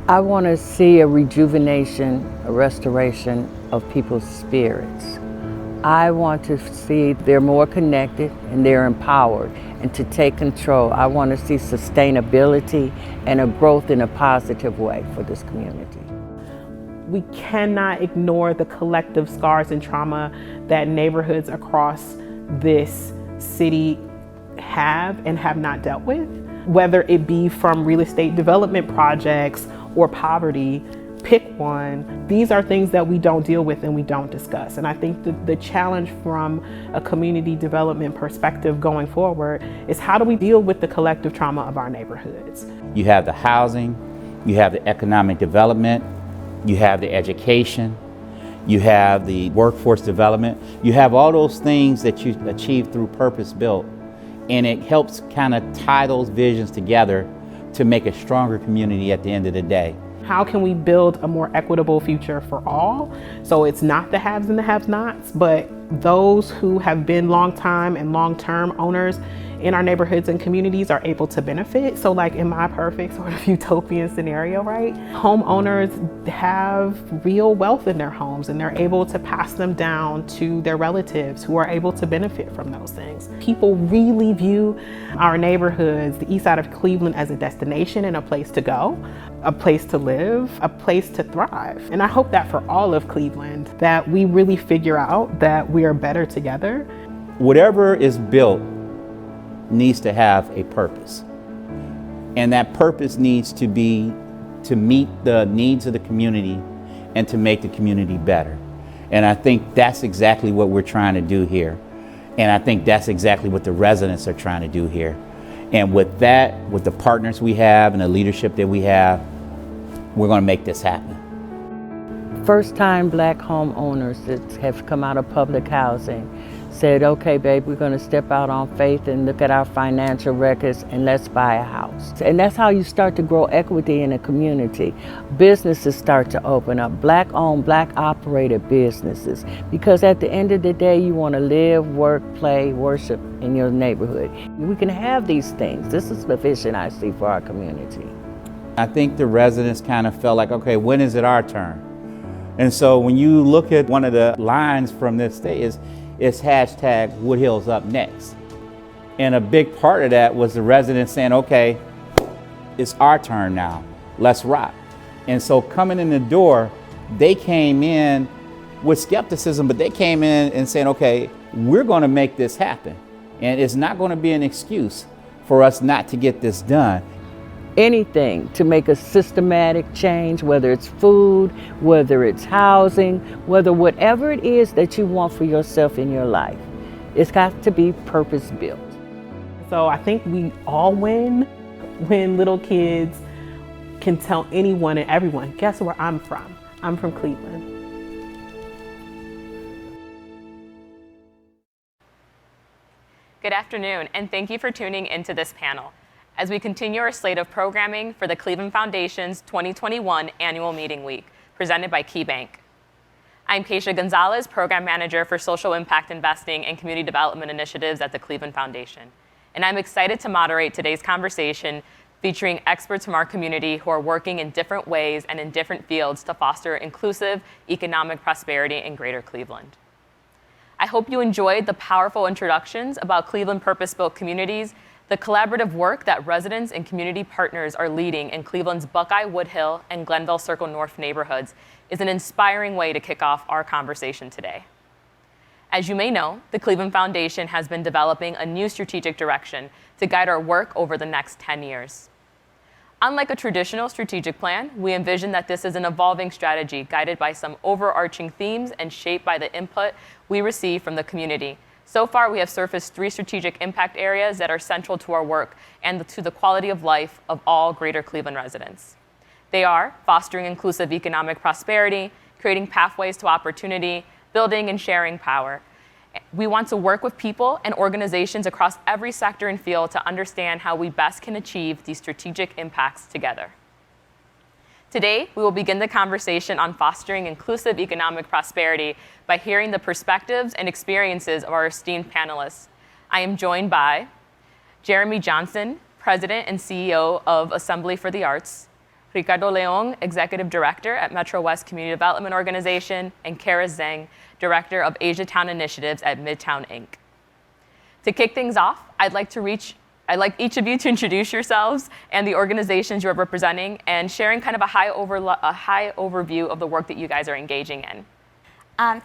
I want to see a rejuvenation, a restoration of people's spirits. I want to see they're more connected and they're empowered and to take control. I want to see sustainability and a growth in a positive way for this community. We cannot ignore the collective scars and trauma that neighborhoods across this city have and have not dealt with, whether it be from real estate development projects or poverty. Pick one. These are things that we don't deal with and we don't discuss. And I think the challenge from a community development perspective going forward is how do we deal with the collective trauma of our neighborhoods? You have the housing, you have the economic development, you have the education, you have the workforce development, you have all those things that you achieve through purpose built. And it helps kind of tie those visions together to make a stronger community at the end of the day. How can we build a more equitable future for all? So it's not the haves and the have-nots, but those who have been long-time and long-term owners in our neighborhoods and communities are able to benefit. So like in my perfect sort of utopian scenario, right? Homeowners have real wealth in their homes and they're able to pass them down to their relatives who are able to benefit from those things. People really view our neighborhoods, the east side of Cleveland, as a destination and a place to go, a place to live, a place to thrive. And I hope that for all of Cleveland, that we really figure out that we are better together. Whatever is built needs to have a purpose. And that purpose needs to be to meet the needs of the community and to make the community better. And I think that's exactly what we're trying to do here. And I think that's exactly what the residents are trying to do here. And with that, with the partners we have and the leadership that we have, we're going to make this happen. First-time Black homeowners that have come out of public housing said, okay, babe, we're going to step out on faith and look at our financial records and let's buy a house. And that's how you start to grow equity in a community. Businesses start to open up, Black-owned, Black-operated businesses. Because at the end of the day, you want to live, work, play, worship in your neighborhood. We can have these things. This is the vision I see for our community. I think the residents kind of felt like, okay, when is it our turn? And so when you look at one of the lines from this day it's hashtag Woodhill's up next. And a big part of that was the residents saying, okay, it's our turn now, let's rock. And so coming in the door, they came in with skepticism, but they came in and saying, okay, we're gonna make this happen. And it's not gonna be an excuse for us not to get this done. Anything to make a systematic change, whether it's food, whether it's housing, whether whatever it is that you want for yourself in your life, it's got to be purpose built. So I think we all win when little kids can tell anyone and everyone, guess where I'm from? I'm from Cleveland. Good afternoon, and thank you for tuning into this panel as we continue our slate of programming for the Cleveland Foundation's 2021 Annual Meeting Week, presented by KeyBank. I'm Keisha González, Program Manager for Social Impact Investing and Community Development Initiatives at the Cleveland Foundation. And I'm excited to moderate today's conversation featuring experts from our community who are working in different ways and in different fields to foster inclusive economic prosperity in Greater Cleveland. I hope you enjoyed the powerful introductions about Cleveland purpose-built communities, the collaborative work that residents and community partners are leading in Cleveland's Buckeye, Woodhill, and Glenville Circle North neighborhoods is an inspiring way to kick off our conversation today. As you may know, the Cleveland Foundation has been developing a new strategic direction to guide our work over the next 10 years. Unlike a traditional strategic plan, we envision that this is an evolving strategy guided by some overarching themes and shaped by the input we receive from the community. So far, we have surfaced 3 strategic impact areas that are central to our work and to the quality of life of all Greater Cleveland residents. They are fostering inclusive economic prosperity, creating pathways to opportunity, building and sharing power. We want to work with people and organizations across every sector and field to understand how we best can achieve these strategic impacts together. Today, we will begin the conversation on fostering inclusive economic prosperity by hearing the perspectives and experiences of our esteemed panelists. I am joined by Jeremy Johnson, President and CEO of Assembly for the Arts, Ricardo León, Executive Director at Metro West Community Development Organization, and Karis Tzeng, Director of AsiaTown Initiatives at MidTown Inc. To kick things off, I'd like each of you to introduce yourselves and the organizations you're representing and sharing kind of a high overview of the work that you guys are engaging in.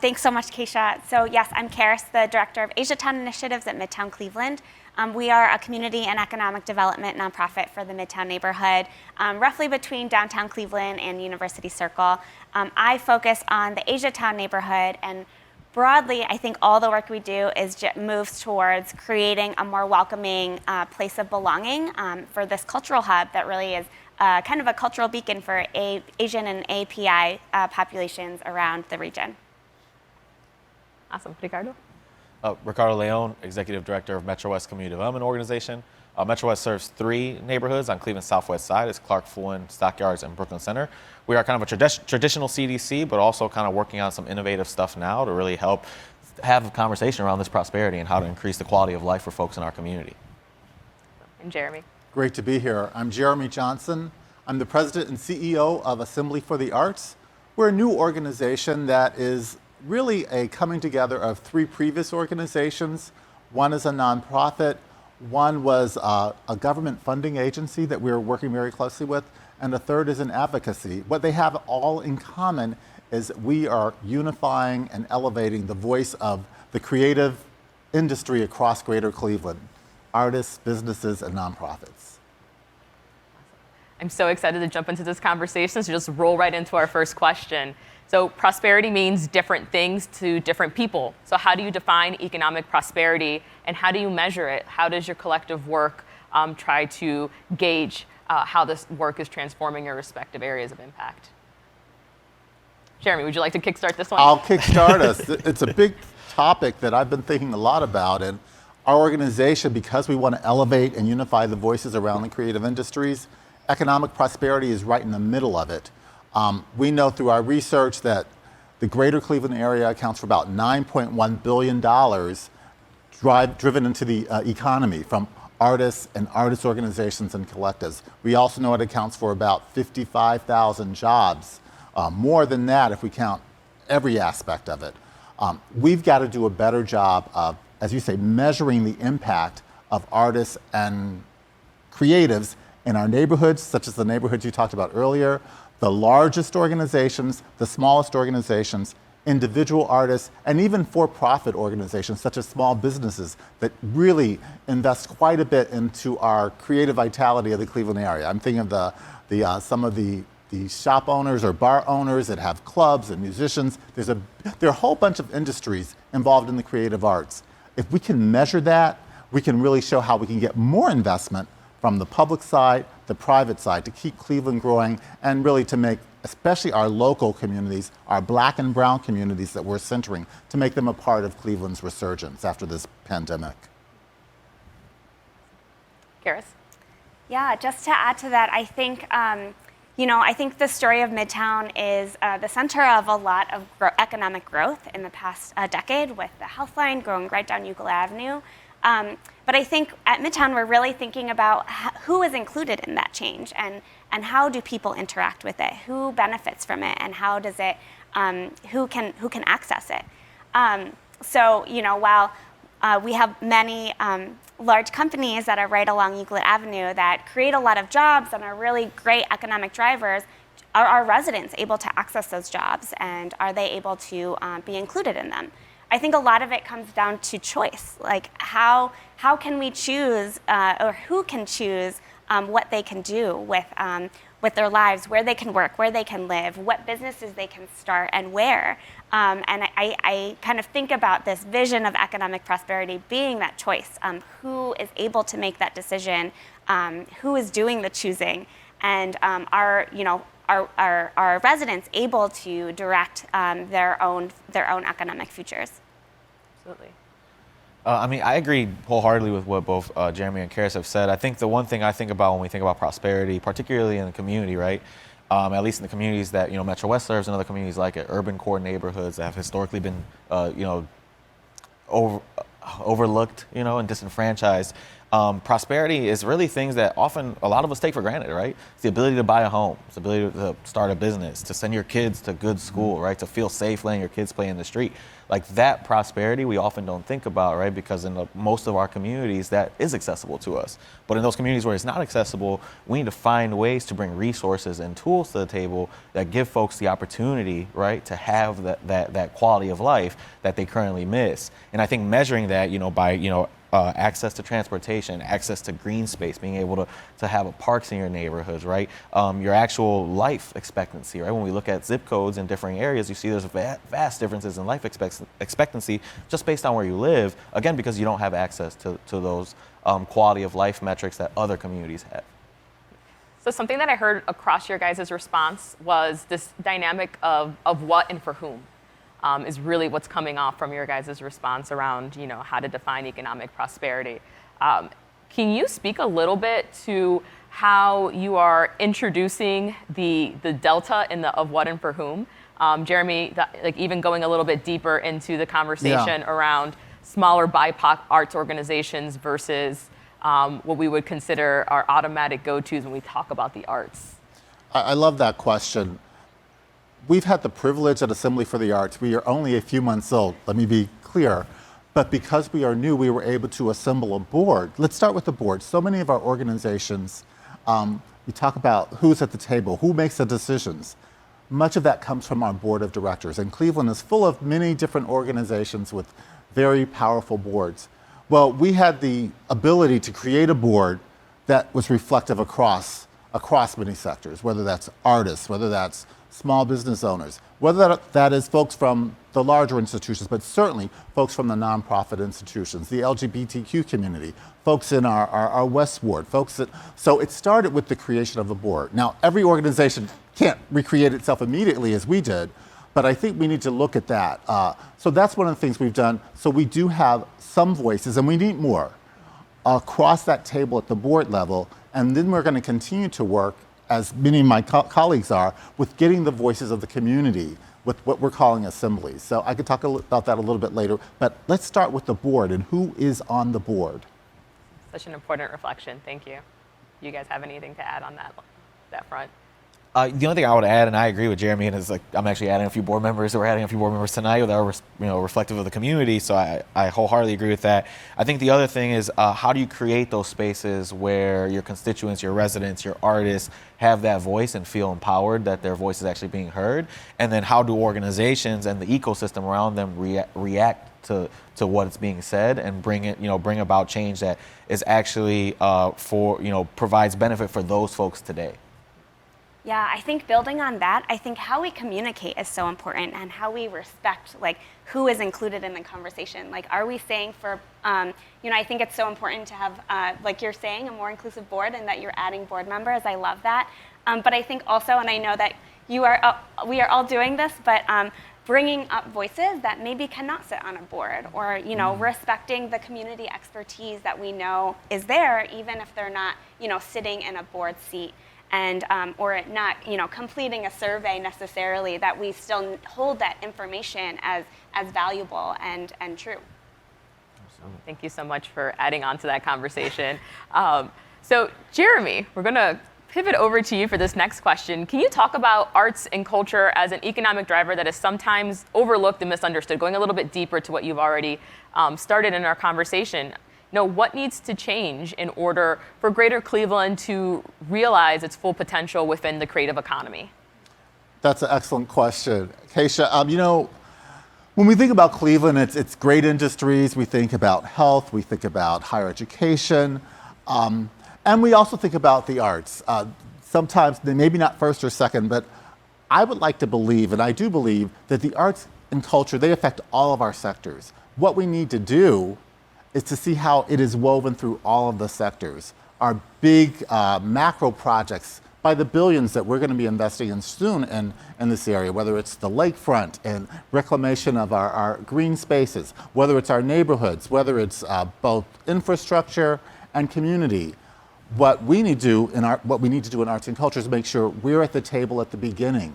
Thanks so much, Keisha. So yes, I'm Karis, the Director of AsiaTown Initiatives at Midtown Cleveland. We are a community and economic development nonprofit for the Midtown neighborhood, roughly between downtown Cleveland and University Circle. I focus on the AsiaTown neighborhood, and broadly, I think all the work we do moves towards creating a more welcoming place of belonging for this cultural hub that really is kind of a cultural beacon for Asian and API populations around the region. Awesome. Ricardo? Ricardo León, Executive Director of Metro West Community Development Organization. Metro West serves 3 neighborhoods on Cleveland's southwest side. It's Clark, Fulton, Stockyards, and Brooklyn Center. We are kind of a traditional CDC, but also kind of working on some innovative stuff now to really help have a conversation around this prosperity and how to increase the quality of life for folks in our community. And Jeremy? Great to be here. I'm Jeremy Johnson. I'm the President and CEO of Assembly for the Arts. We're a new organization that is really a coming together of 3 previous organizations. One is a nonprofit, one was a government funding agency that we were working very closely with, and the third is an advocacy. What they have all in common is we are unifying and elevating the voice of the creative industry across Greater Cleveland, artists, businesses, and nonprofits. I'm so excited to jump into this conversation, so just roll right into our first question. So prosperity means different things to different people. So how do you define economic prosperity, and how do you measure it? How does your collective work try to gauge how this work is transforming your respective areas of impact? Jeremy, would you like to kickstart this one? I'll kickstart us. It's a big topic that I've been thinking a lot about, and our organization, because we want to elevate and unify the voices around the creative industries, economic prosperity is right in the middle of it. We know through our research that the Greater Cleveland area accounts for about $9.1 billion driven into the economy from artists and artist organizations and collectives. We also know it accounts for about 55,000 jobs, more than that if we count every aspect of it. We've got to do a better job of, as you say, measuring the impact of artists and creatives in our neighborhoods, such as the neighborhoods you talked about earlier, the largest organizations, the smallest organizations, individual artists, and even for-profit organizations such as small businesses that really invest quite a bit into our creative vitality of the Cleveland area. I'm thinking of some of the shop owners or bar owners that have clubs and musicians. There are a whole bunch of industries involved in the creative arts. If we can measure that, we can really show how we can get more investment from the public side, the private side, to keep Cleveland growing and really to make, especially our local communities, our Black and brown communities that we're centering, to make them a part of Cleveland's resurgence after this pandemic. Karis? Yeah, just to add to that, I think, I think the story of Midtown is the center of a lot of economic growth in the past decade, with the Health Line growing right down Euclid Avenue. But I think at Midtown, we're really thinking about who is included in that change, and how do people interact with it, who benefits from it, and how does it, who can access it. So, while we have many large companies that are right along Euclid Avenue that create a lot of jobs and are really great economic drivers, are our residents able to access those jobs, and are they able to be included in them? I think a lot of it comes down to choice, like how can we choose, or who can choose what they can do with their lives, where they can work, where they can live, what businesses they can start, and where. And I kind of think about this vision of economic prosperity being that choice. Who is able to make that decision? Who is doing the choosing? And are residents able to direct their own economic futures? Absolutely. I agree wholeheartedly with what both Jeremy and Karis have said. I think the one thing I think about when we think about prosperity, particularly in the community, right? At least in the communities that Metro West serves, and other communities like it, urban core neighborhoods that have historically been overlooked, and disenfranchised. Prosperity is really things that often a lot of us take for granted, right? It's the ability to buy a home, it's the ability to start a business, to send your kids to good school, right? To feel safe letting your kids play in the street. Like that prosperity we often don't think about, right? Because in most of our communities that is accessible to us. But in those communities where it's not accessible, we need to find ways to bring resources and tools to the table that give folks the opportunity, right, to have that quality of life that they currently miss. And I think measuring that, by, access to transportation, access to green space, being able to have parks in your neighborhoods, right? Your actual life expectancy, right? When we look at zip codes in different areas, you see there's vast differences in life expectancy just based on where you live, again, because you don't have access to those quality of life metrics that other communities have. So something that I heard across your guys' response was this dynamic of what and for whom. Is really what's coming off from your guys' response around, how to define economic prosperity. Can you speak a little bit to how you are introducing the delta in of what and for whom? Jeremy, even going a little bit deeper into the conversation around smaller BIPOC arts organizations versus what we would consider our automatic go-tos when we talk about the arts. I love that question. We've had the privilege at Assembly for the Arts. We are only a few months old, let me be clear. But because we are new, we were able to assemble a board. Let's start with the board. So many of our organizations, we talk about who's at the table, who makes the decisions. Much of that comes from our board of directors. And Cleveland is full of many different organizations with very powerful boards. Well, we had the ability to create a board that was reflective across many sectors, whether that's artists, whether that's small business owners, whether that is folks from the larger institutions, but certainly folks from the nonprofit institutions, the LGBTQ community, folks in our West Ward, so it started with the creation of a board. Now, every organization can't recreate itself immediately as we did, but I think we need to look at that. So that's one of the things we've done. So we do have some voices, and we need more across that table at the board level, and then we're going to continue to work, as many of my colleagues are, with getting the voices of the community with what we're calling assemblies. So I could talk about that a little bit later, but let's start with the board and who is on the board. Such an important reflection. Thank you. You guys have anything to add on that front? The only thing I would add, and I agree with Jeremy, and is I'm actually adding a few board members. We're adding a few board members tonight that are reflective of the community. So I wholeheartedly agree with that. I think the other thing is how do you create those spaces where your constituents, your residents, your artists have that voice and feel empowered that their voice is actually being heard, and then how do organizations and the ecosystem around them react to what is being said and bring about change that is actually provides benefit for those folks today. Yeah, I think building on that, I think how we communicate is so important, and how we respect who is included in the conversation. Are we saying I think it's so important to have, like you're saying, a more inclusive board, and that you're adding board members. I love that. But I think also, and I know that we are all doing this, but bringing up voices that maybe cannot sit on a board, or respecting the community expertise that we know is there, even if they're not sitting in a board seat. And or not completing a survey necessarily, that we still hold that information as valuable and true. Thank you so much for adding on to that conversation. So Jeremy, we're going to pivot over to you for this next question. Can you talk about arts and culture as an economic driver that is sometimes overlooked and misunderstood? Going a little bit deeper to what you've already started in our conversation. What needs to change in order for Greater Cleveland to realize its full potential within the creative economy? That's an excellent question, Keisha. When we think about Cleveland, it's great industries. We think about health. We think about higher education. And we also think about the arts. Sometimes they maybe not first or second, but I would like to believe, and I do believe, that the arts and culture, they affect all of our sectors. What we need to do is to see how it is woven through all of the sectors. Our big macro projects by the billions that we're going to be investing in soon in this area, whether it's the lakefront and reclamation of our green spaces, whether it's our neighborhoods, whether it's both infrastructure and community. What we need to do in arts and culture is make sure we're at the table at the beginning.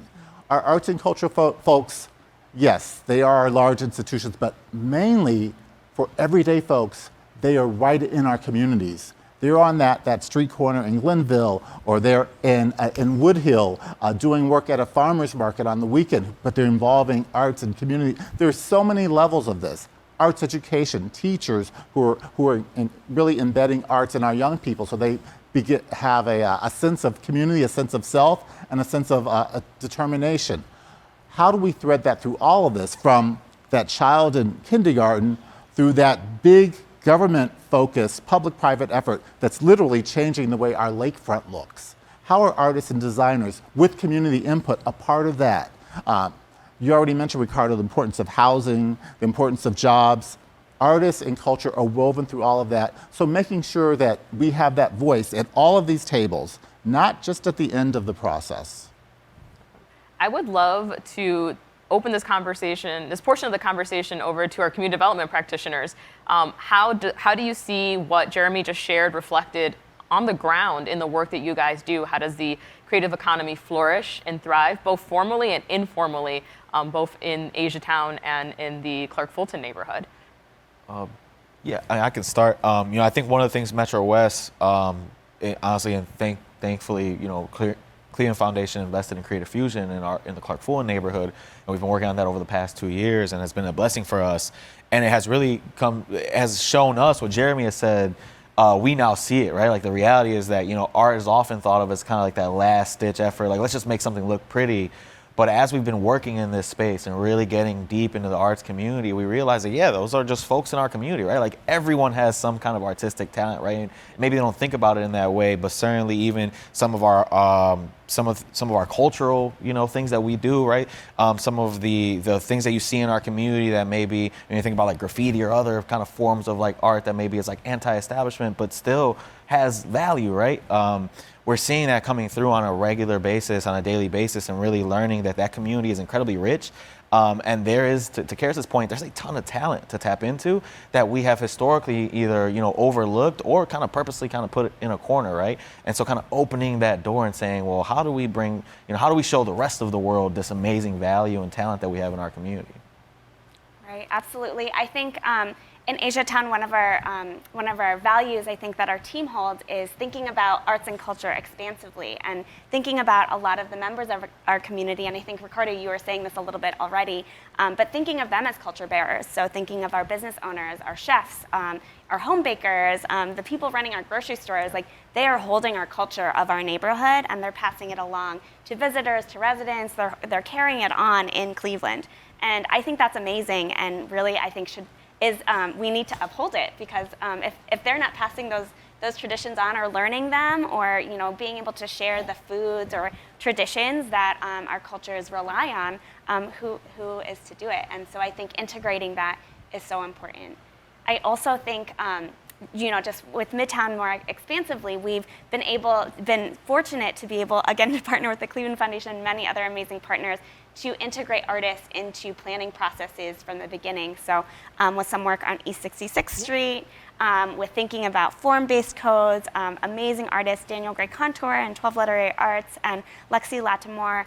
Our arts and culture folks, yes, they are large institutions, but mainly for everyday folks, they are right in our communities. They're on that street corner in Glenville, or they're in Wood Hill doing work at a farmer's market on the weekend, but they're involving arts and community. There's so many levels of this. Arts education, teachers who are really embedding arts in our young people so they have a sense of community, a sense of self, and a sense of determination. How do we thread that through all of this, from that child in kindergarten through that big government-focused public-private effort that's literally changing the way our lakefront looks? How are artists and designers with community input a part of that? You already mentioned, Ricardo, the importance of housing, the importance of jobs. Artists and culture are woven through all of that. So making sure that we have that voice at all of these tables, not just at the end of the process. I would love to open this conversation, this portion of the conversation, over to our community development practitioners. How do you see what Jeremy just shared reflected on the ground in the work that you guys do? How does the creative economy flourish and thrive, both formally and informally, both in AsiaTown and in the Clark Fulton neighborhood? Yeah, I can start. I think one of the things Metro West, honestly and thankfully, Cleveland Foundation invested in Creative Fusion in the Clark Fulton neighborhood, and we've been working on that over the past 2 years, and it's been a blessing for us. And it has really has shown us what Jeremy has said. We now see it, right? Like, the reality is that art is often thought of as kind of like that last ditch effort, like let's just make something look pretty. But as we've been working in this space and really getting deep into the arts community, we realize that, those are just folks in our community, right? Like, everyone has some kind of artistic talent, right? And maybe they don't think about it in that way, but certainly even some of our cultural, things that we do, right? Some of the things that you see in our community that maybe, when you think about like graffiti or other kind of forms of like art that maybe is like anti-establishment, but still has value, right? We're seeing that coming through on a regular basis, on a daily basis, and really learning that community is incredibly rich. And there is, to Karis's point, there's a ton of talent to tap into that we have historically either, overlooked or kind of purposely kind of put it in a corner, right? And so kind of opening that door and saying, well, how do we bring, how do we show the rest of the world this amazing value and talent that we have in our community? Right, absolutely. I think in AsiaTown, one of our values, I think, that our team holds is thinking about arts and culture expansively and thinking about a lot of the members of our community. And I think, Ricardo, you were saying this a little bit already, but thinking of them as culture bearers. So thinking of our business owners, our chefs, our home bakers, the people running our grocery stores, like, they are holding our culture of our neighborhood, and they're passing it along to visitors, to residents. They're carrying it on in Cleveland. And I think that's amazing, and really, I think we need to uphold it, because if they're not passing those traditions on or learning them, or being able to share the foods or traditions that our cultures rely on, who is to do it? And so I think integrating that is so important. I also think just with MidTown more expansively, we've been fortunate to be able, again, to partner with the Cleveland Foundation and many other amazing partners to integrate artists into planning processes from the beginning. So with some work on East 66th Street, with thinking about form-based codes, amazing artists, Daniel Gray Contour and 12 Literary Arts, and Lexi Latimore.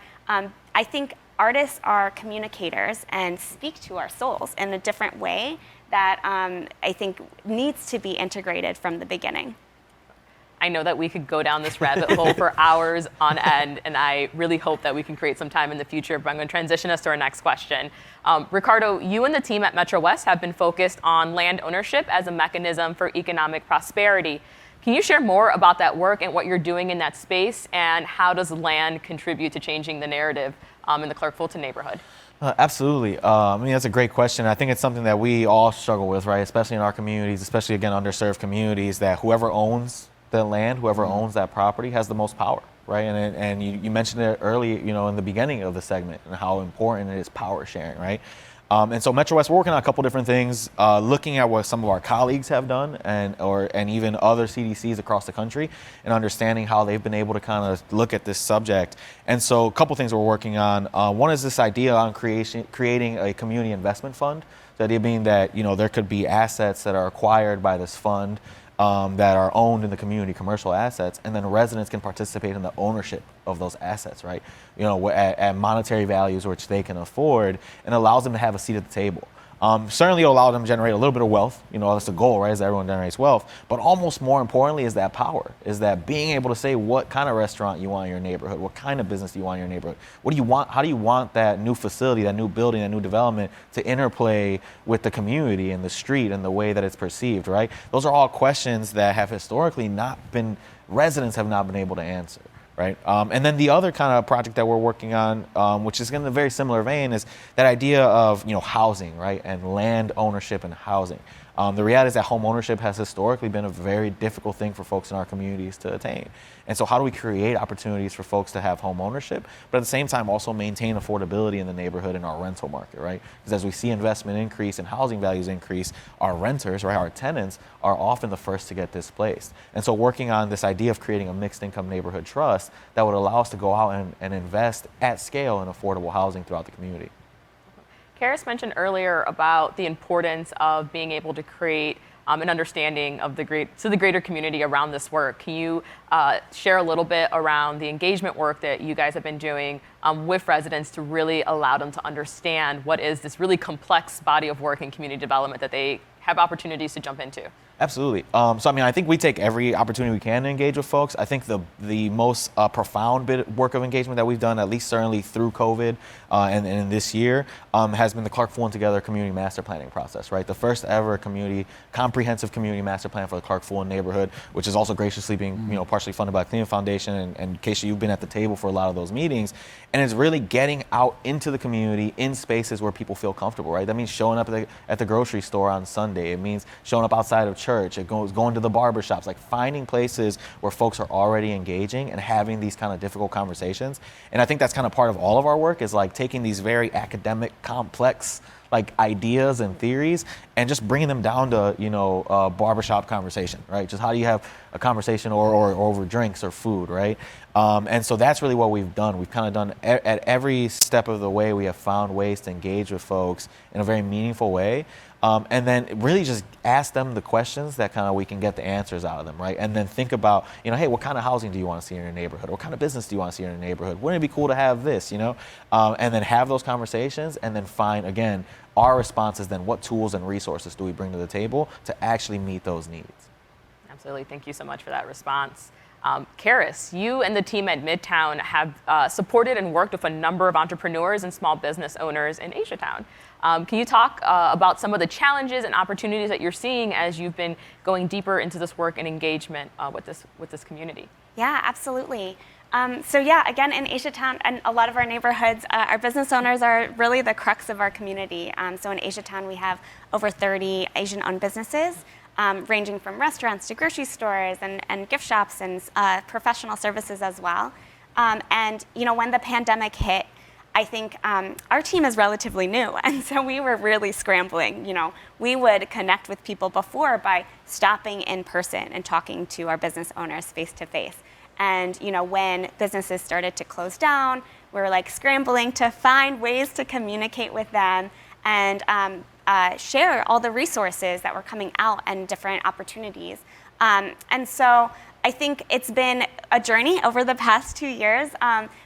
I think artists are communicators and speak to our souls in a different way that I think needs to be integrated from the beginning. I know that we could go down this rabbit hole for hours on end, and I really hope that we can create some time in the future, but I'm going to transition us to our next question. Ricardo, you and the team at Metro West have been focused on land ownership as a mechanism for economic prosperity. Can you share more about that work and what you're doing in that space, and how does land contribute to changing the narrative in the Clark Fulton neighborhood? Absolutely. That's a great question. I think it's something that we all struggle with, right? Especially in our communities, especially, again, underserved communities, that whoever owns the land, whoever owns that property has the most power, right? And you mentioned it early, in the beginning of the segment, and how important it is power sharing, right? And so Metro West, we're working on a couple different things, looking at what some of our colleagues have done and even other CDCs across the country, and understanding how they've been able to kind of look at this subject. And so a couple things we're working on. One is this idea on creating a community investment fund. The idea being that, there could be assets that are acquired by this fund that are owned in the community, commercial assets, and then residents can participate in the ownership of those assets, right? At monetary values which they can afford, and allows them to have a seat at the table. Certainly it'll allow them to generate a little bit of wealth. That's the goal, right? Is that everyone generates wealth. But almost more importantly is that power, is that being able to say what kind of restaurant you want in your neighborhood, what kind of business do you want in your neighborhood, what do you want, how do you want that new facility, that new building, that new development to interplay with the community and the street and the way that it's perceived, right? Those are all questions that have historically residents have not been able to answer. Right. And then the other kind of project that we're working on, which is in a very similar vein, is that idea of housing, right, and land ownership and housing. The reality is that home ownership has historically been a very difficult thing for folks in our communities to attain. And so how do we create opportunities for folks to have home ownership, but at the same time also maintain affordability in the neighborhood and our rental market, right? Because as we see investment increase and housing values increase, our renters, right, our tenants are often the first to get displaced. And so working on this idea of creating a mixed income neighborhood trust that would allow us to go out and invest at scale in affordable housing throughout the community. Karis mentioned earlier about the importance of being able to create an understanding of the greater community around this work. Can you share a little bit around the engagement work that you guys have been doing with residents to really allow them to understand what is this really complex body of work in community development that they have opportunities to jump into? Absolutely. I think we take every opportunity we can to engage with folks. I think the most profound bit of work of engagement that we've done, at least certainly through COVID and this year, has been the Clark Fulton Together community master planning process, right? The first ever comprehensive community master plan for the Clark Fulton neighborhood, which is also graciously being partially funded by the Cleveland Foundation. And Keisha, you've been at the table for a lot of those meetings. And it's really getting out into the community in spaces where people feel comfortable, right? That means showing up at the grocery store on Sunday. It means showing up outside of church. It goes going to the barber shops, like finding places where folks are already engaging and having these kind of difficult conversations. And I think that's kind of part of all of our work, is like taking these very academic, complex like ideas and theories and just bringing them down to a barbershop conversation, right? Just how do you have a conversation or over drinks or food, right? And so that's really what we've done. We've kind of done at every step of the way, we have found ways to engage with folks in a very meaningful way. And then really just ask them the questions that kind of we can get the answers out of them, right? And then think about, hey, what kind of housing do you want to see in your neighborhood? What kind of business do you want to see in your neighborhood? Wouldn't it be cool to have this, and then have those conversations and then find, again, our responses, then what tools and resources do we bring to the table to actually meet those needs? Absolutely. Thank you so much for that response. Karis, you and the team at MidTown have supported and worked with a number of entrepreneurs and small business owners in AsiaTown. Can you talk about some of the challenges and opportunities that you're seeing as you've been going deeper into this work and engagement with this community? Yeah, absolutely. Again, in AsiaTown and a lot of our neighborhoods, our business owners are really the crux of our community. So in AsiaTown, we have over 30 Asian-owned businesses, ranging from restaurants to grocery stores and gift shops and professional services as well. When the pandemic hit, I think our team is relatively new, and so we were really scrambling. We would connect with people before by stopping in person and talking to our business owners face to face. And when businesses started to close down, we were like scrambling to find ways to communicate with them and share all the resources that were coming out and different opportunities. And so I think it's been a journey over the past 2 years,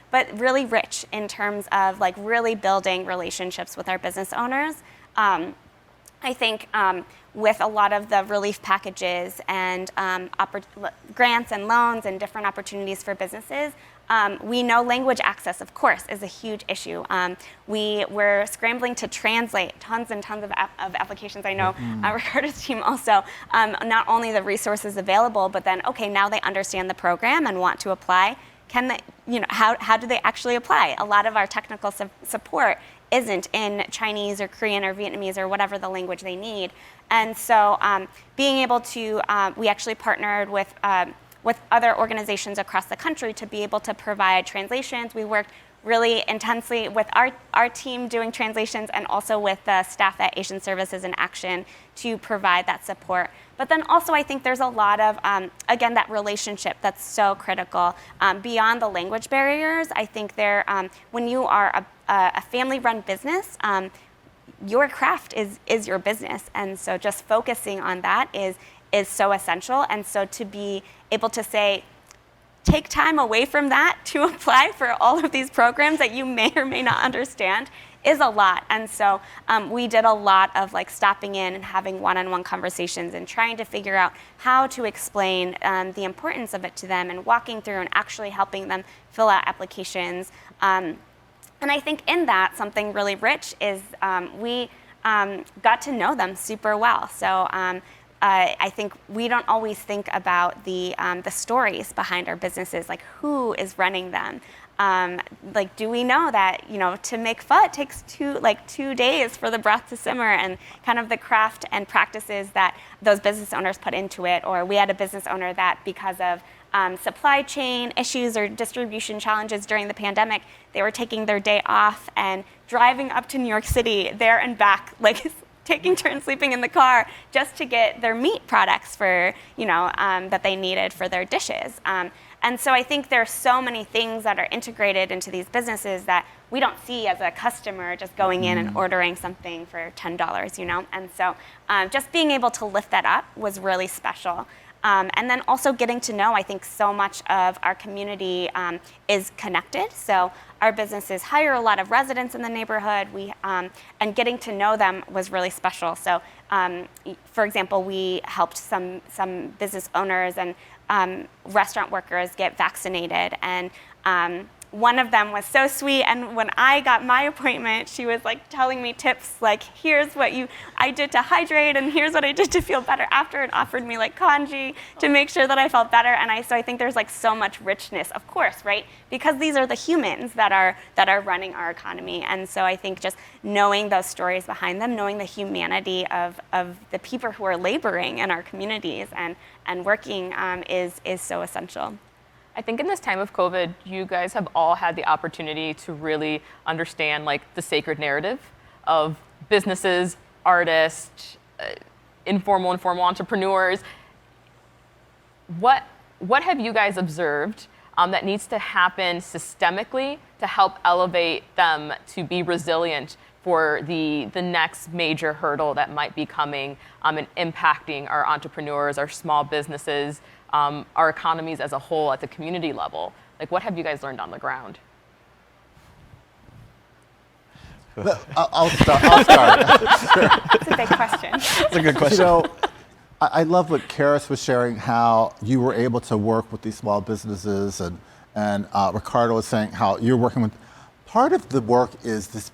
but really rich in terms of like really building relationships with our business owners. I think with a lot of the relief packages and grants and loans and different opportunities for businesses, we know language access, of course, is a huge issue. We were scrambling to translate tons and tons of applications. I know Ricardo's team also, not only the resources available, but then, okay, now they understand the program and want to apply. Can they, how do they actually apply? A lot of our technical support isn't in Chinese or Korean or Vietnamese or whatever the language they need. And so being able to, we actually partnered with other organizations across the country to be able to provide translations. We worked really intensely with our team doing translations and also with the staff at Asian Services in Action to provide that support. But then also I think there's a lot of, again, that relationship that's so critical. Beyond the language barriers, I think when you are a family-run business, your craft is your business. And so just focusing on that is so essential. And so to be able to say, take time away from that to apply for all of these programs that you may or may not understand is a lot. And so we did a lot of like stopping in and having one-on-one conversations and trying to figure out how to explain the importance of it to them and walking through and actually helping them fill out applications. And I think in that, something really rich is we got to know them super well. So I think we don't always think about the stories behind our businesses, like who is running them. Like, do we know that, to make pho it takes 2 days for the broth to simmer, and kind of the craft and practices that those business owners put into it? Or we had a business owner that, because of supply chain issues or distribution challenges during the pandemic, they were taking their day off and driving up to New York City there and back, like taking turns sleeping in the car just to get their meat products for, that they needed for their dishes. And so I think there's so many things that are integrated into these businesses that we don't see as a customer just going in and ordering something for $10, And so just being able to lift that up was really special. And then also getting to know, I think so much of our community is connected. So our businesses hire a lot of residents in the neighborhood. And getting to know them was really special. So, for example, we helped some business owners and restaurant workers get vaccinated. And one of them was so sweet, and when I got my appointment, she was like telling me tips like, here's what I did to hydrate, and here's what I did to feel better after, and offered me like congee to make sure that I felt better. And so I think there's like so much richness, of course, right? Because these are the humans that are running our economy. And so I think just knowing those stories behind them, knowing the humanity of the people who are laboring in our communities and working is so essential. I think in this time of COVID, you guys have all had the opportunity to really understand like the sacred narrative of businesses, artists, informal entrepreneurs. What have you guys observed that needs to happen systemically to help elevate them to be resilient for the next major hurdle that might be coming and impacting our entrepreneurs, our small businesses, our economies as a whole at the community level? Like, what have you guys learned on the ground? I'll start. It's a big question. That's a good question. I love what Karis was sharing, how you were able to work with these small businesses, and Ricardo was saying how you're working with. Part of the work is this,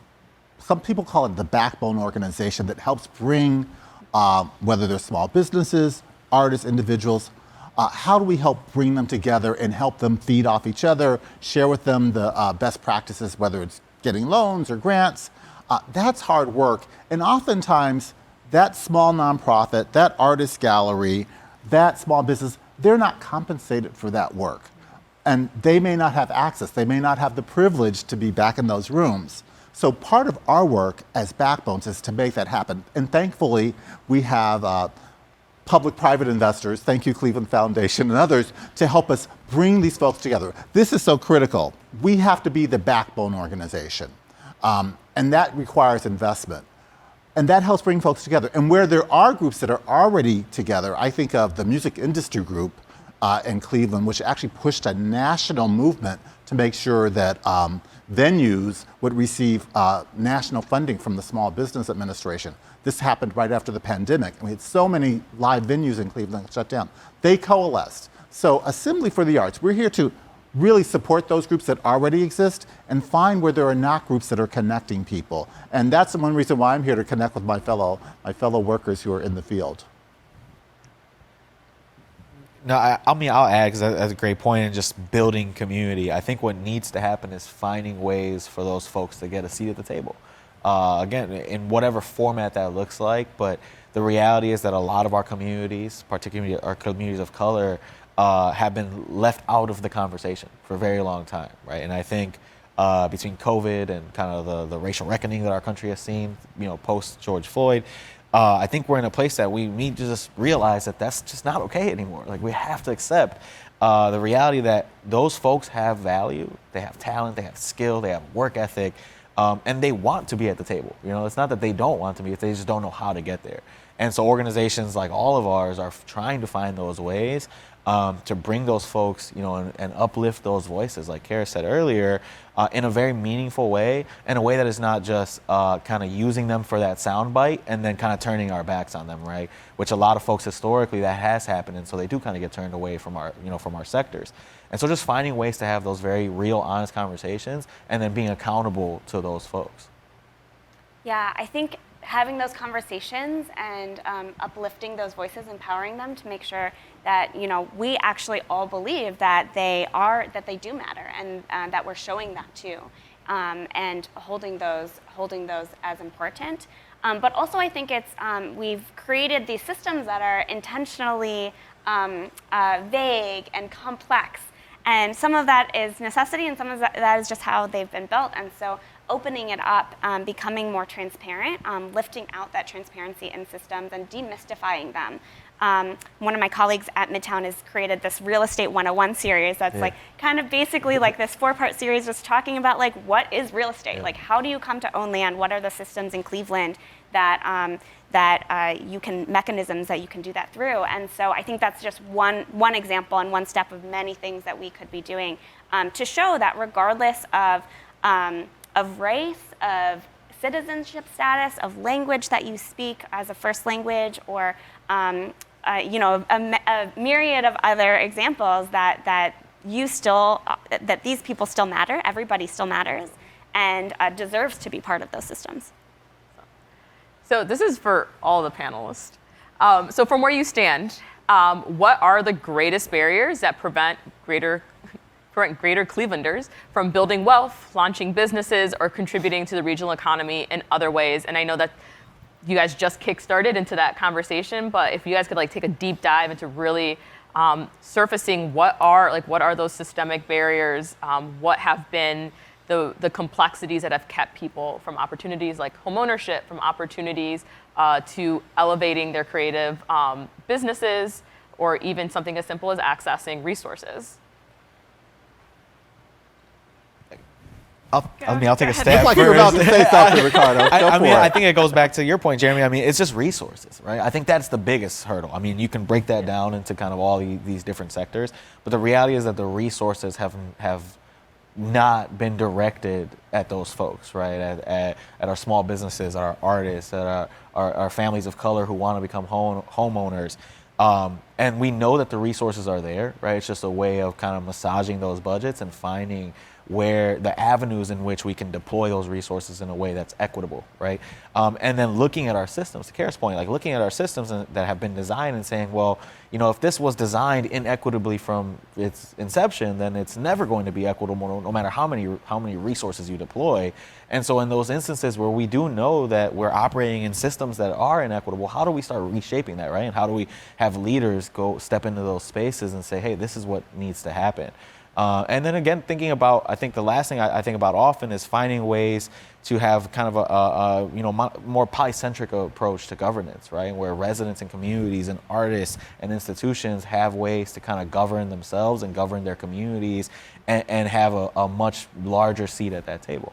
some people call it the backbone organization that helps bring, whether they're small businesses, artists, individuals, how do we help bring them together and help them feed off each other, share with them the best practices, whether it's getting loans or grants. That's hard work. And oftentimes, that small nonprofit, that artist gallery, that small business, they're not compensated for that work. And they may not have access. They may not have the privilege to be back in those rooms. So part of our work as backbones is to make that happen. And thankfully, we have public-private investors, thank you Cleveland Foundation and others, to help us bring these folks together. This is so critical. We have to be the backbone organization, and that requires investment. And that helps bring folks together. And where there are groups that are already together, I think of the music industry group in Cleveland, which actually pushed a national movement to make sure that venues would receive national funding from the Small Business Administration. This happened right after the pandemic. We had so many live venues in Cleveland shut down. They coalesced. So Assembly for the Arts, we're here to really support those groups that already exist and find where there are not groups that are connecting people. And that's one reason why I'm here, to connect with my fellow workers who are in the field. No, I'll add, because that's a great point, in just building community. I think what needs to happen is finding ways for those folks to get a seat at the table. Again, in whatever format that looks like, but the reality is that a lot of our communities, particularly our communities of color, have been left out of the conversation for a very long time, right? And I think between COVID and kind of the racial reckoning that our country has seen, post George Floyd, I think we're in a place that we need to just realize that that's just not okay anymore. Like, we have to accept the reality that those folks have value, they have talent, they have skill, they have work ethic, and they want to be at the table. It's not that they don't want to be, they just don't know how to get there. And so organizations like all of ours are trying to find those ways. to bring those folks, and uplift those voices, like Karis said earlier, in a very meaningful way, in a way that is not just kind of using them for that soundbite and then kind of turning our backs on them, right? Which a lot of folks historically that has happened, and so they do kind of get turned away from our sectors. And so just finding ways to have those very real, honest conversations and then being accountable to those folks. Yeah, I think having those conversations and uplifting those voices, empowering them to make sure that we actually all believe that they do matter, and that we're showing that too, and holding those as important. But also, I think it's we've created these systems that are intentionally vague and complex. And some of that is necessity, and some of that is just how they've been built. And so opening it up, becoming more transparent, lifting out that transparency in systems and demystifying them. One of my colleagues at MidTown has created this Real Estate 101 series that's like kind of basically like this 4-part series just talking about like what is real estate? Like how do you come to own land? What are the systems in Cleveland that mechanisms that you can do that through? And so I think that's just one example and one step of many things that we could be doing to show that regardless of race, of citizenship status, of language that you speak as a first language, or a myriad of other examples that these people still matter, everybody still matters, and deserves to be part of those systems. So this is for all the panelists. So from where you stand, what are the greatest barriers that prevent greater Clevelanders from building wealth, launching businesses, or contributing to the regional economy in other ways? And I know that you guys just kick-started into that conversation, but if you guys could take a deep dive into really surfacing what are those systemic barriers, what have been the complexities that have kept people from opportunities like homeownership, from opportunities to elevating their creative businesses, or even something as simple as accessing resources. I'll take a stab. Looks like you're about to say something, Ricardo. I think it goes back to your point, Jeremy. It's just resources, right? I think that's the biggest hurdle. You can break that down into kind of all these different sectors, but the reality is that the resources have not been directed at those folks, right? At our small businesses, at our artists, at our families of color who want to become homeowners. And we know that the resources are there, right? It's just a way of kind of massaging those budgets and finding where the avenues in which we can deploy those resources in a way that's equitable, right? And then looking at our systems, to Karis' point, looking at our systems that have been designed and saying, well, if this was designed inequitably from its inception, then it's never going to be equitable no matter how many resources you deploy. And so in those instances where we do know that we're operating in systems that are inequitable, how do we start reshaping that, right? And how do we have leaders step into those spaces and say, hey, this is what needs to happen? And then again, thinking about, I think the last thing I think about often is finding ways to have kind of a more polycentric approach to governance, right? Where residents and communities and artists and institutions have ways to kind of govern themselves and govern their communities and have a much larger seat at that table.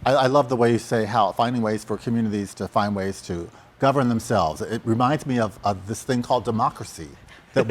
I love the way you say how finding ways for communities to find ways to govern themselves. It reminds me of this thing called democracy. That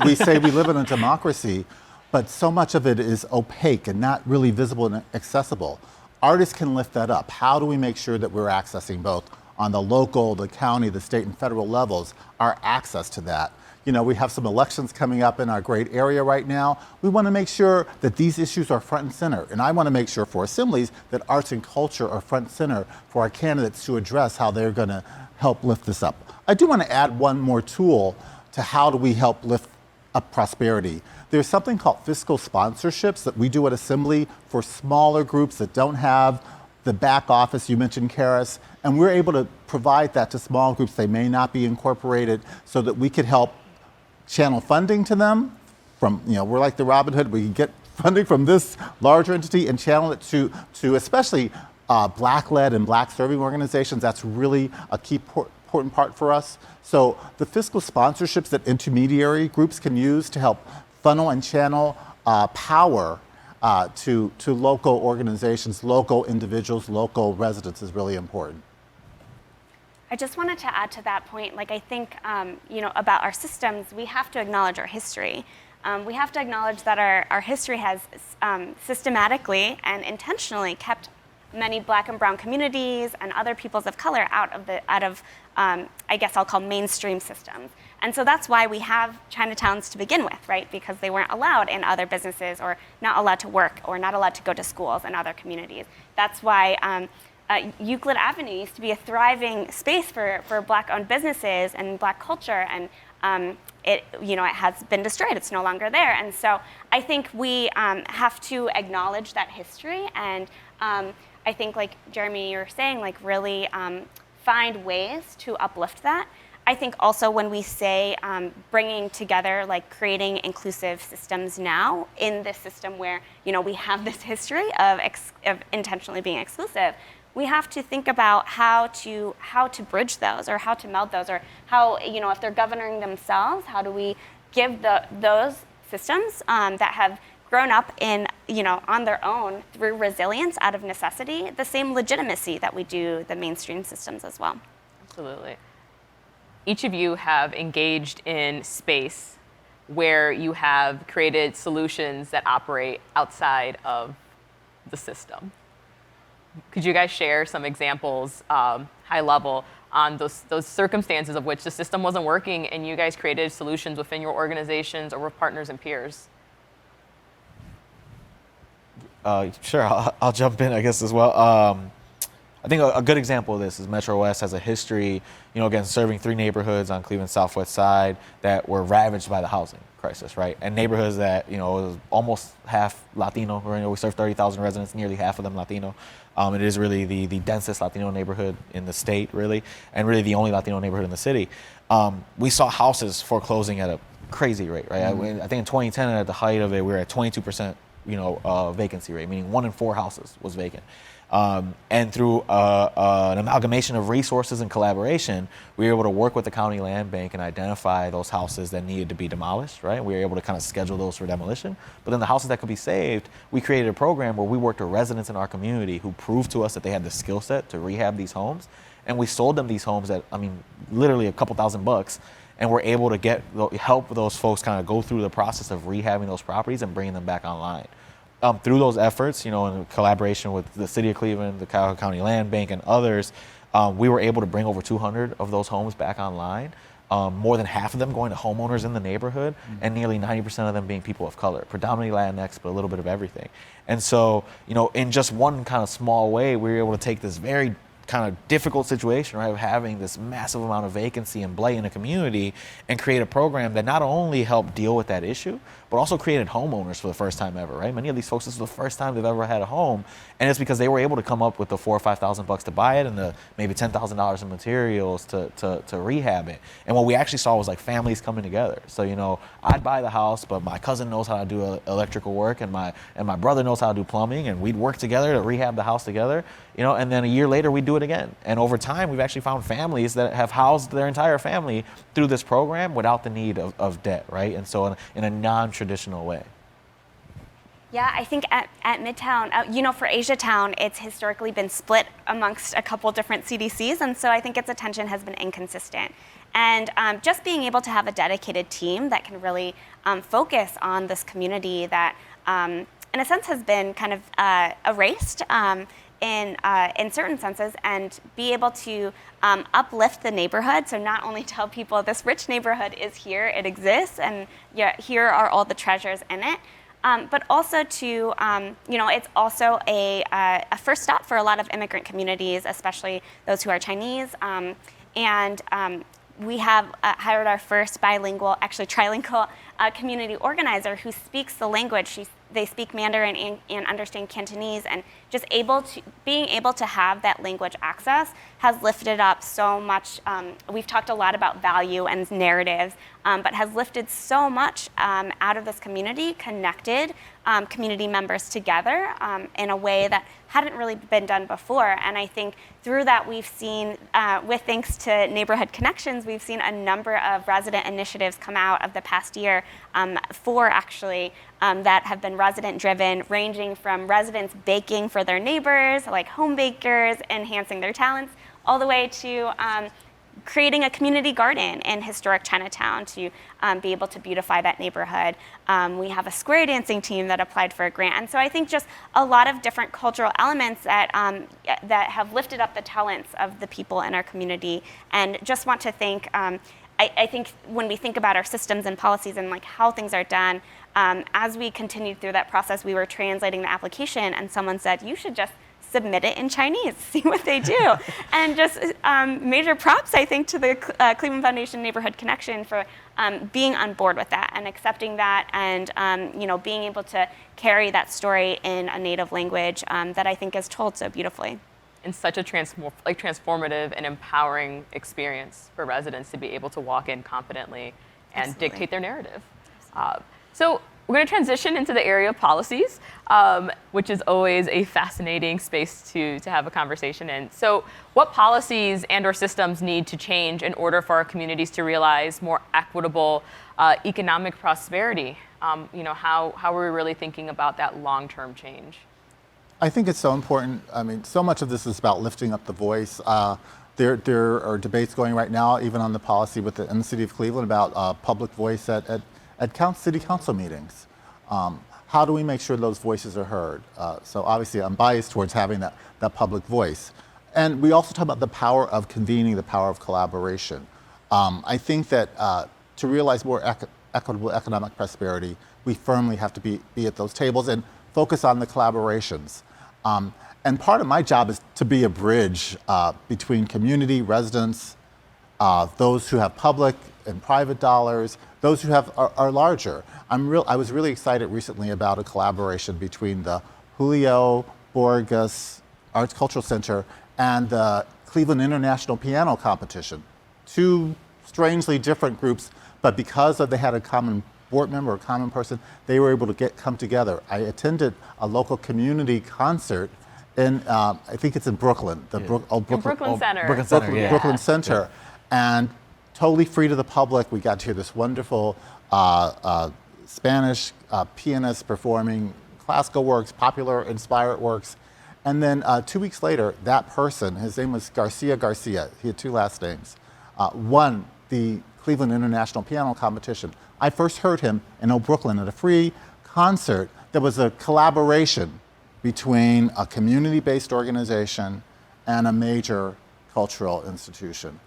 we say we live in a democracy, but so much of it is opaque and not really visible and accessible. Artists can lift that up. How do we make sure that we're accessing both on the local, the county, the state and federal levels, our access to that? We have some elections coming up in our great area right now. We want to make sure that these issues are front and center. And I want to make sure for assemblies that arts and culture are front and center for our candidates to address how they're going to help lift this up. I do want to add one more tool to how do we help lift up prosperity. There's something called fiscal sponsorships that we do at Assembly for smaller groups that don't have the back office, you mentioned Karis, and we're able to provide that to small groups. They may not be incorporated, so that we could help channel funding to them from, we're like the Robin Hood, we can get funding from this larger entity and channel it to especially Black-led and Black-serving organizations. That's really a key important part for us. So the fiscal sponsorships that intermediary groups can use to help funnel and channel power to local organizations, local individuals, local residents is really important. I just wanted to add to that point, like I think, about our systems, we have to acknowledge our history. We have to acknowledge that our history has systematically and intentionally kept many Black and brown communities and other peoples of color out of I guess I'll call mainstream systems. And so that's why we have Chinatowns to begin with, right? Because they weren't allowed in other businesses, or not allowed to work, or not allowed to go to schools in other communities. That's why Euclid Avenue used to be a thriving space for Black-owned businesses and Black culture, and it has been destroyed. It's no longer there. And so I think we have to acknowledge that history, and I think, like Jeremy, you're saying, like really find ways to uplift that. I think also when we say bringing together, like creating inclusive systems now in this system where we have this history of intentionally being exclusive, we have to think about how to bridge those, or how to meld those, or how if they're governing themselves, how do we give those systems that have grown up in on their own through resilience out of necessity the same legitimacy that we do the mainstream systems as well. Absolutely. Each of you have engaged in space where you have created solutions that operate outside of the system. Could you guys share some examples, high level, on those circumstances of which the system wasn't working and you guys created solutions within your organizations or with partners and peers? Sure, I'll jump in, I guess, as well. I think a good example of this is Metro West has a history, again, serving 3 neighborhoods on Cleveland's southwest side that were ravaged by the housing crisis, right? And neighborhoods that, was almost half Latino. We serve 30,000 residents, nearly half of them Latino. It is really the densest Latino neighborhood in the state, really, and really the only Latino neighborhood in the city. We saw houses foreclosing at a crazy rate, right? Mm-hmm. I think in 2010, at the height of it, we were at 22%, vacancy rate, meaning 1 in 4 houses was vacant. And through an amalgamation of resources and collaboration, we were able to work with the county land bank and identify those houses that needed to be demolished, right? We were able to kind of schedule those for demolition. But then the houses that could be saved, we created a program where we worked with residents in our community who proved to us that they had the skill set to rehab these homes. And we sold them these homes at, literally a couple $1,000. And we're able to help those folks kind of go through the process of rehabbing those properties and bringing them back online. Through those efforts, in collaboration with the City of Cleveland, the Cuyahoga County Land Bank, and others, we were able to bring over 200 of those homes back online, more than half of them going to homeowners in the neighborhood, and nearly 90% of them being people of color, predominantly Latinx, but a little bit of everything. And so, in just one kind of small way, we were able to take this very kind of difficult situation, right, of having this massive amount of vacancy and blight in a community, and create a program that not only helped deal with that issue, but also created homeowners for the first time ever, right? Many of these folks, this is the first time they've ever had a home, and it's because they were able to come up with the $4,000 or $5,000 to buy it and the maybe $10,000 in materials to rehab it. And what we actually saw was like families coming together. So, I'd buy the house, but my cousin knows how to do electrical work, and my brother knows how to do plumbing, and we'd work together to rehab the house together, and then a year later we'd do it again. And over time, we've actually found families that have housed their entire family through this program without the need of debt, right? And so in a non-traditional way. Yeah, I think at MidTown, for AsiaTown, it's historically been split amongst a couple different CDCs, and so I think its attention has been inconsistent. And just being able to have a dedicated team that can really focus on this community that, in a sense, has been kind of erased in certain senses, and be able to uplift the neighborhood. So not only tell people this rich neighborhood is here, it exists, and here are all the treasures in it, but also to, it's also a first stop for a lot of immigrant communities, especially those who are Chinese. We have hired our first trilingual community organizer who speaks the language. They speak Mandarin and understand Cantonese, and just being able to have that language access has lifted up so much. We've talked a lot about value and narratives, but has lifted so much out of this community, connected community members together in a way that hadn't really been done before. And I think through that we've seen, with thanks to Neighborhood Connections, we've seen a number of resident initiatives come out of the past year, 4 actually, that have been resident driven, ranging from residents baking for their neighbors, like home bakers, enhancing their talents, all the way to creating a community garden in historic Chinatown to be able to beautify that neighborhood. We have a square dancing team that applied for a grant. And so I think just a lot of different cultural elements that, that have lifted up the talents of the people in our community. And just want to thank, I think when we think about our systems and policies and like how things are done, as we continued through that process, we were translating the application and someone said, you should just submit it in Chinese, see what they do. And just major props, I think, to the Cleveland Foundation Neighborhood Connection for being on board with that and accepting that and being able to carry that story in a native language that I think is told so beautifully. And such a transformative and empowering experience for residents to be able to walk in confidently and Absolutely. dictate their narrative. So we're going to transition into the area of policies, which is always a fascinating space to have a conversation in. So what policies and or systems need to change in order for our communities to realize more equitable economic prosperity? How are we really thinking about that long-term change? I think it's so important. I mean, so much of this is about lifting up the voice. There are debates going right now, even on the policy in the city of Cleveland, about public voice at city council meetings. How do we make sure those voices are heard? So obviously I'm biased towards having that public voice. And we also talk about the power of convening, the power of collaboration. I think that to realize more equitable economic prosperity, we firmly have to be at those tables and focus on the collaborations. And part of my job is to be a bridge between community, residents, those who have public and private dollars, those who are larger. I was really excited recently about a collaboration between the Julio Borges Arts Cultural Center and the Cleveland International Piano Competition. Two strangely different groups, but because they had a common board member, a common person, they were able to come together. I attended a local community concert in, I think it's in Brooklyn, Brooklyn Center. Brooklyn Center, and totally free to the public. We got to hear this wonderful Spanish pianist performing classical works, popular, inspired works. And then 2 weeks later, that person, his name was Garcia, he had two last names, won the Cleveland International Piano Competition. I first heard him in Old Brooklyn at a free concert. There was a collaboration between a community-based organization and a major cultural institution.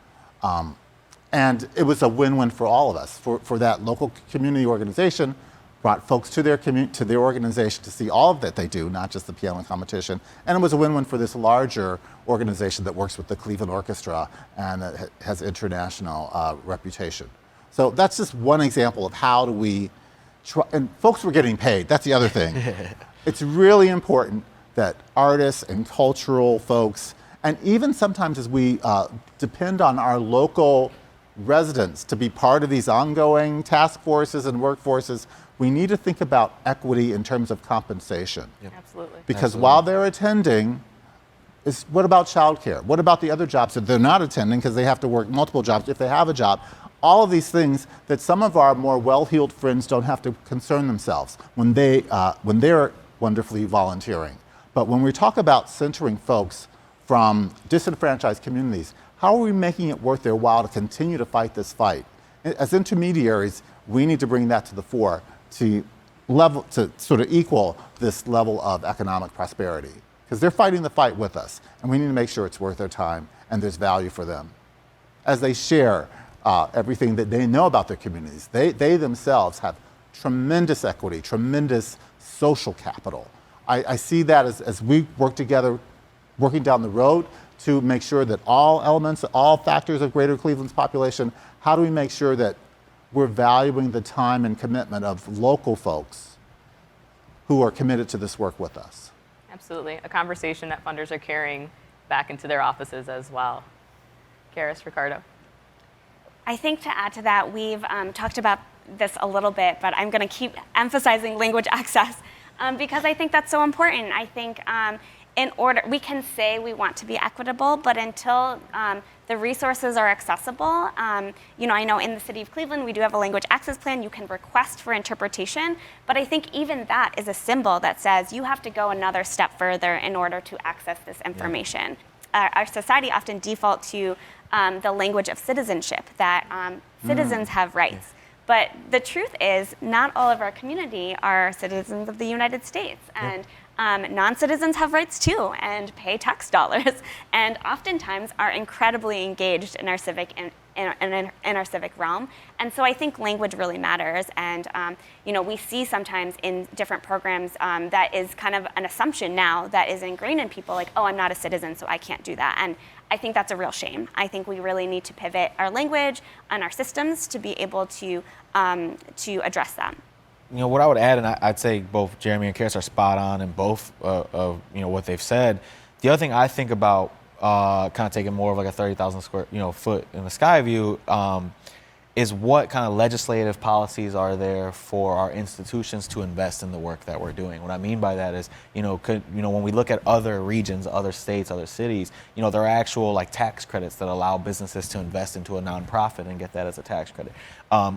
And it was a win-win for all of us. For that local community organization, brought folks to their organization to see all of that they do, not just the piano competition. And it was a win-win for this larger organization that works with the Cleveland Orchestra and that has international reputation. So that's just one example of how do we try, and folks were getting paid, that's the other thing. It's really important that artists and cultural folks, and even sometimes as we depend on our local residents to be part of these ongoing task forces and workforces, we need to think about equity in terms of compensation. Yep. Absolutely. Because while they're attending, what about childcare? What about the other jobs that they're not attending because they have to work multiple jobs if they have a job? All of these things that some of our more well-heeled friends don't have to concern themselves when they're wonderfully volunteering. But when we talk about centering folks from disenfranchised communities, how are we making it worth their while to continue to fight this fight? As intermediaries, we need to bring that to the fore to sort of equal this level of economic prosperity. Because they're fighting the fight with us, and we need to make sure it's worth their time and there's value for them. As they share everything that they know about their communities, they themselves have tremendous equity, tremendous social capital. I see that as we work together, working down the road to make sure that all elements, all factors of Greater Cleveland's population, how do we make sure that we're valuing the time and commitment of local folks who are committed to this work with us? Absolutely. A conversation that funders are carrying back into their offices as well. Karis, Ricardo. I think to add to that, we've talked about this a little bit, but I'm going to keep emphasizing language access because I think that's so important. I think we can say we want to be equitable, but until the resources are accessible, I know in the city of Cleveland, we do have a language access plan. You can request for interpretation, but I think even that is a symbol that says you have to go another step further in order to access this information. our society often default to the language of citizenship, that citizens have rights. But the truth is, not all of our community are citizens of the United States, and non-citizens have rights too, and pay tax dollars, and oftentimes are incredibly engaged in our civic in our civic realm. And so I think language really matters. And we see sometimes in different programs that is kind of an assumption now that is ingrained in people, like, oh, I'm not a citizen, so I can't do that. And I think that's a real shame. I think we really need to pivot our language and our systems to be able to address them. What I would add, and I'd say both Jeremy and Karis are spot on in both of what they've said. The other thing I think about, kind of taking more of like a 30,000 square foot in the sky view, is what kind of legislative policies are there for our institutions to invest in the work that we're doing. What I mean by that is, when we look at other regions, other states, other cities, there are actual like tax credits that allow businesses to invest into a nonprofit and get that as a tax credit.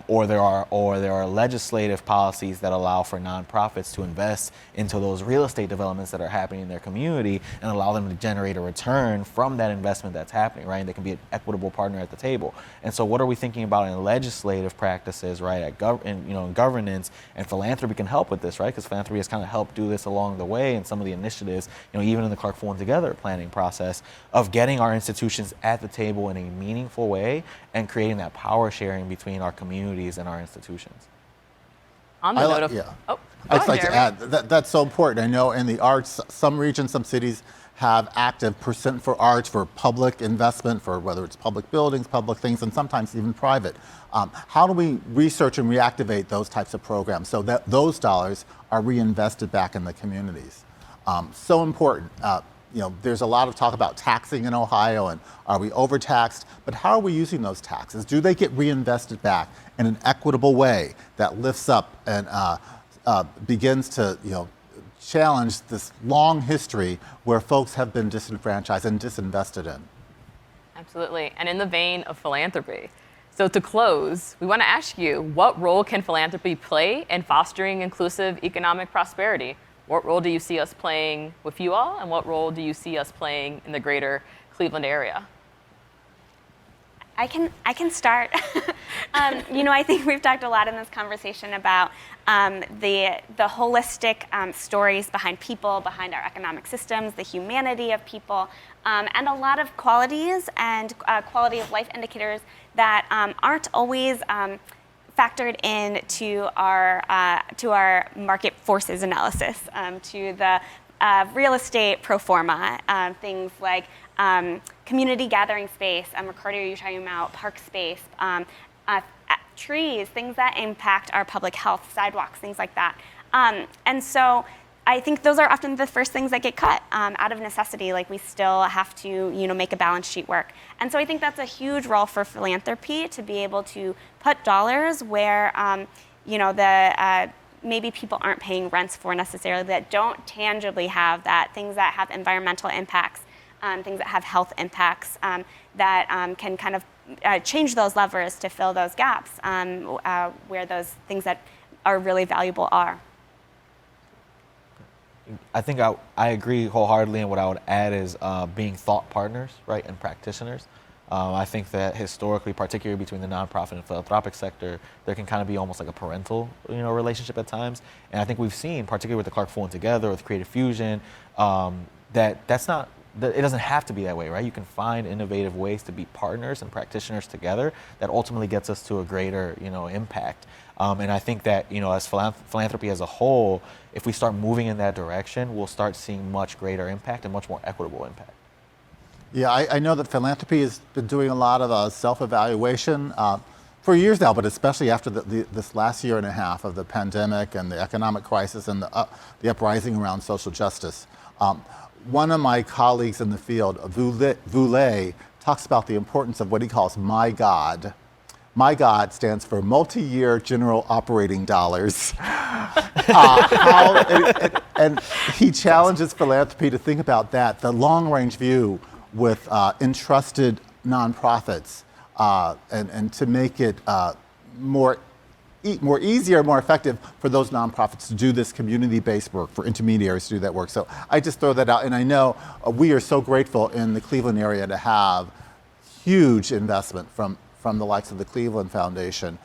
Or there are legislative policies that allow for nonprofits to invest into those real estate developments that are happening in their community and allow them to generate a return from that investment that's happening, right? And they can be an equitable partner at the table. And so what are we thinking about in legislative practices, right, in governance, and philanthropy can help with this, right? Because philanthropy has kind of helped do this along the way, and some of the initiatives, even in the Clark Full and Together planning process of getting our institutions at the table in a meaningful way and creating that power sharing between our communities and our institutions. On the note of, I'd just like to add that's so important. I know in the arts, some regions, some cities have active percent for arts for public investment, for whether it's public buildings, public things, and sometimes even private. How do we research and reactivate those types of programs so that those dollars are reinvested back in the communities? So important. There's a lot of talk about taxing in Ohio, and are we overtaxed? But how are we using those taxes? Do they get reinvested back in an equitable way that lifts up and begins to, challenge this long history where folks have been disenfranchised and disinvested in? Absolutely. And in the vein of philanthropy, so to close, we want to ask you, what role can philanthropy play in fostering inclusive economic prosperity? What role do you see us playing with you all, and what role do you see us playing in the greater Cleveland area? I can start. I think we've talked a lot in this conversation about the holistic stories behind people, behind our economic systems, the humanity of people, and a lot of qualities and quality of life indicators that aren't always factored in to our market forces analysis, to the real estate pro forma, things like community gathering space. Ricardo, you're talking about park space, trees, things that impact our public health, sidewalks, things like that. And so I think those are often the first things that get cut out of necessity. Like, we still have to, make a balance sheet work. And so I think that's a huge role for philanthropy, to be able to put dollars where, maybe people aren't paying rents for necessarily, that don't tangibly have that, things that have environmental impacts, things that have health impacts, that can kind of change those levers to fill those gaps where those things that are really valuable are. I think I agree wholeheartedly, and what I would add is being thought partners, right, and practitioners. I think that historically, particularly between the nonprofit and philanthropic sector, there can kind of be almost like a parental, relationship at times. And I think we've seen, particularly with the Clark Full and Together, with Creative Fusion, that's not. It doesn't have to be that way, right? You can find innovative ways to be partners and practitioners together that ultimately gets us to a greater, impact. And I think that, as philanthropy as a whole, if we start moving in that direction, we'll start seeing much greater impact and much more equitable impact. Yeah, I know that philanthropy has been doing a lot of self-evaluation for years now, but especially after this last year and a half of the pandemic and the economic crisis and the uprising around social justice. One of my colleagues in the field, Voulay, talks about the importance of what he calls My God. My God stands for Multi-Year General Operating Dollars. And he challenges philanthropy to think about that, the long-range view with entrusted nonprofits, and to make it more more easier, more effective for those nonprofits to do this community-based work, for intermediaries to do that work. So I just throw that out, and I know we are so grateful in the Cleveland area to have huge investment from the likes of the Cleveland Foundation,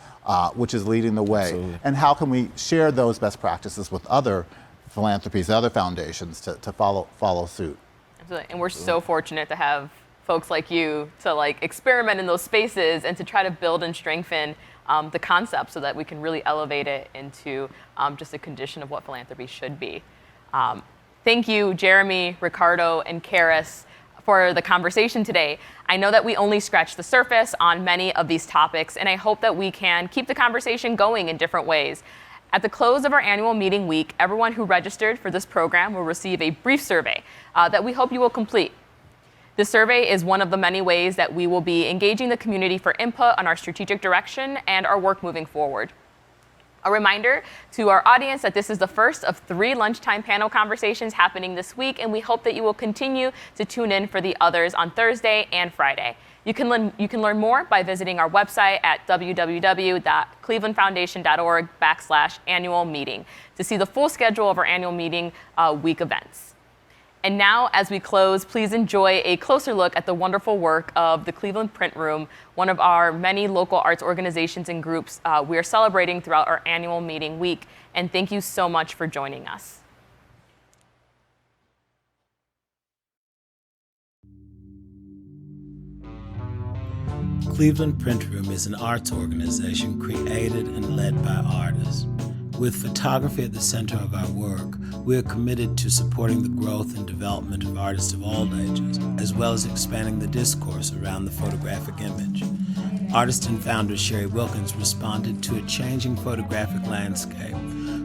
which is leading the way. Absolutely. And how can we share those best practices with other philanthropies, other foundations to follow suit? Absolutely. And we're so fortunate to have folks like you to like experiment in those spaces and to try to build and strengthen the concept so that we can really elevate it into just a condition of what philanthropy should be. Thank you, Jeremy, Ricardo, and Karis, for the conversation today. I know that we only scratched the surface on many of these topics, and I hope that we can keep the conversation going in different ways. At the close of our annual meeting week, everyone who registered for this program will receive a brief survey that we hope you will complete. This survey is one of the many ways that we will be engaging the community for input on our strategic direction and our work moving forward. A reminder to our audience that this is the first of 3 lunchtime panel conversations happening this week, and we hope that you will continue to tune in for the others on Thursday and Friday. You can learn more by visiting our website at www.clevelandfoundation.org/annual meeting to see the full schedule of our annual meeting week events. And now, as we close, please enjoy a closer look at the wonderful work of the Cleveland Print Room, one of our many local arts organizations and groups we are celebrating throughout our annual meeting week. And thank you so much for joining us. Cleveland Print Room is an arts organization created and led by artists. With photography at the center of our work, we are committed to supporting the growth and development of artists of all ages, as well as expanding the discourse around the photographic image. Artist and founder Sherry Wilkins responded to a changing photographic landscape.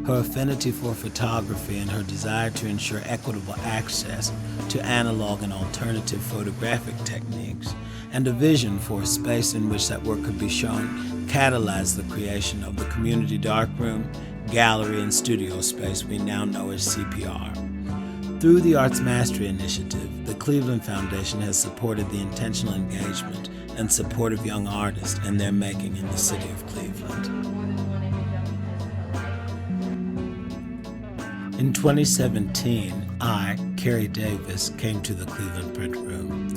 Her affinity for photography and her desire to ensure equitable access to analog and alternative photographic techniques, and a vision for a space in which that work could be shown, catalyzed the creation of the community darkroom, gallery, and studio space we now know as CPR. Through the Arts Mastery Initiative, the Cleveland Foundation has supported the intentional engagement and support of young artists and their making in the city of Cleveland. In 2017, I, Carrie Davis, came to the Cleveland Print Room.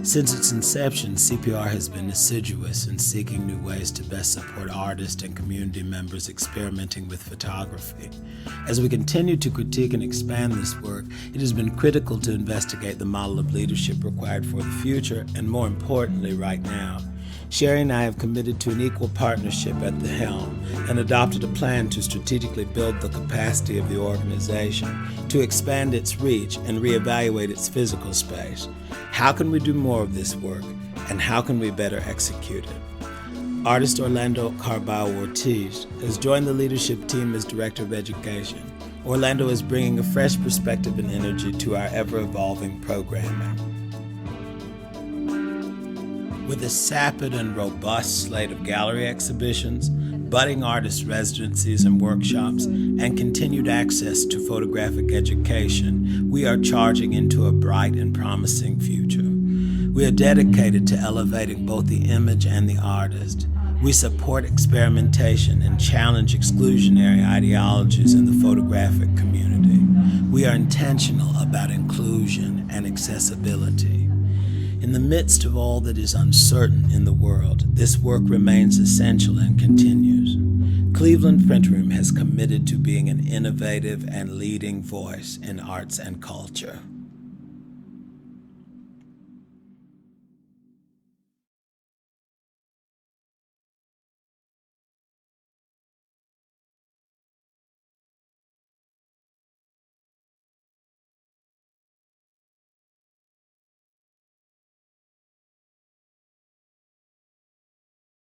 Since its inception, CPR has been assiduous in seeking new ways to best support artists and community members experimenting with photography. As we continue to critique and expand this work, it has been critical to investigate the model of leadership required for the future, and more importantly, right now. Sherry and I have committed to an equal partnership at the helm and adopted a plan to strategically build the capacity of the organization, to expand its reach and reevaluate its physical space. How can we do more of this work, and how can we better execute it? Artist Orlando Carballo Ortiz has joined the leadership team as Director of Education. Orlando is bringing a fresh perspective and energy to our ever-evolving programming. With a sapid and robust slate of gallery exhibitions, budding artist residencies and workshops, and continued access to photographic education, we are charging into a bright and promising future. We are dedicated to elevating both the image and the artist. We support experimentation and challenge exclusionary ideologies in the photographic community. We are intentional about inclusion and accessibility. In the midst of all that is uncertain in the world, this work remains essential and continues. Cleveland Print Room has committed to being an innovative and leading voice in arts and culture.